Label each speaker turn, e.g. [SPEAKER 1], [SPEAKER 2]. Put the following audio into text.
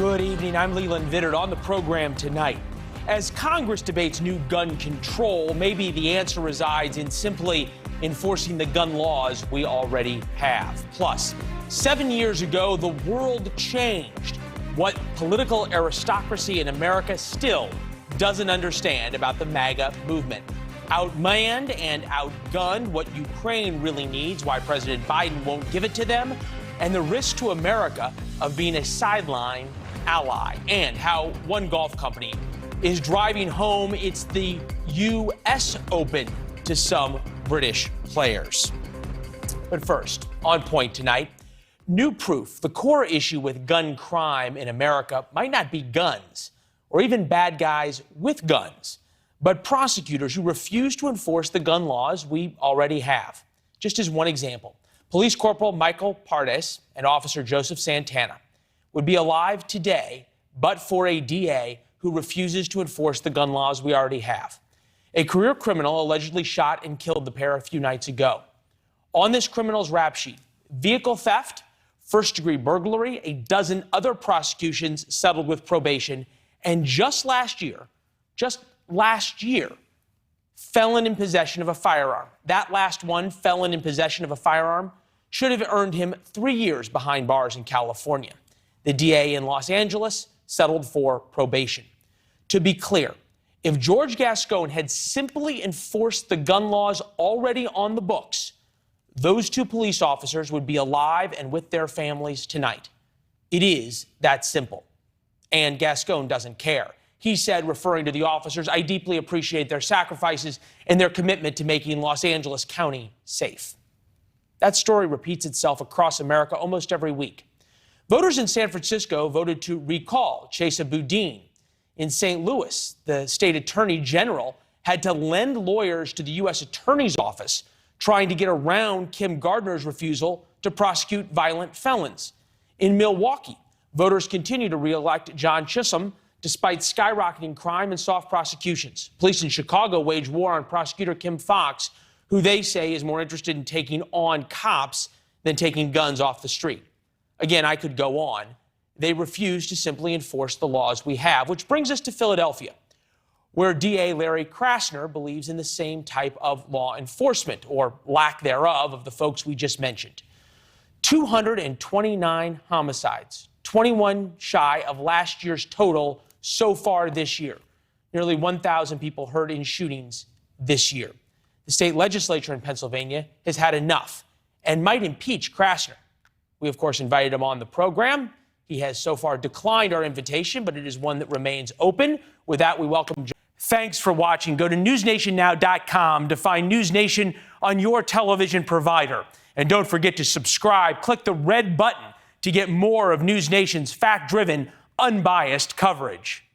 [SPEAKER 1] Good evening. I'm Leland Vittert on the program tonight. As Congress debates new gun control, maybe the answer resides in simply enforcing the gun laws we already have. Plus, 7 years ago, the world changed. What political aristocracy in America still doesn't understand about the MAGA movement. Outmanned and outgunned, what Ukraine really needs, why President Biden won't give it to them, and the risk to America of being a sideline ally, and how one golf company is driving home it's the U.S. Open to some British players. But first, on point tonight, new proof the core issue with gun crime in America might not be guns or even bad guys with guns, but prosecutors who refuse to enforce the gun laws we already have. Just as one example, Police Corporal Michael Pardes and Officer Joseph Santana would be alive today but for a DA who refuses to enforce the gun laws we already have. A career criminal allegedly shot and killed the pair a few nights ago. On this criminal's rap sheet, vehicle theft, first-degree burglary, a dozen other prosecutions settled with probation, and just last year, felon in possession of a firearm. That last one, felon in possession of a firearm, should have earned him 3 years behind bars in California. The DA in Los Angeles settled for probation. To be clear, if George Gascon had simply enforced the gun laws already on the books, those two police officers would be alive and with their families tonight. It is that simple. And Gascon doesn't care. He said, referring to the officers, "I deeply appreciate their sacrifices and their commitment to making Los Angeles County safe." That story repeats itself across America almost every week. Voters in San Francisco voted to recall Chesa Boudin. In St. Louis, the state attorney general had to lend lawyers to the U.S. Attorney's Office trying to get around Kim Gardner's refusal to prosecute violent felons. In Milwaukee, voters continue to re-elect John Chisholm despite skyrocketing crime and soft prosecutions. Police in Chicago wage war on prosecutor Kim Foxx, who they say is more interested in taking on cops than taking guns off the street. Again, I could go on. They refuse to simply enforce the laws we have, which brings us to Philadelphia, where DA Larry Krasner believes in the same type of law enforcement, or lack thereof, of the folks we just mentioned. 229 homicides, 21 shy of last year's total so far this year. Nearly 1,000 people hurt in shootings this year. The state legislature in Pennsylvania has had enough and might impeach Krasner. We, of course, invited him on the program. He has so far declined our invitation, but it is one that remains open. With that, we welcome John. Thanks for watching. Go to newsnationnow.com to find NewsNation on your television provider. And don't forget to subscribe. Click the red button to get more of NewsNation's fact-driven, unbiased coverage.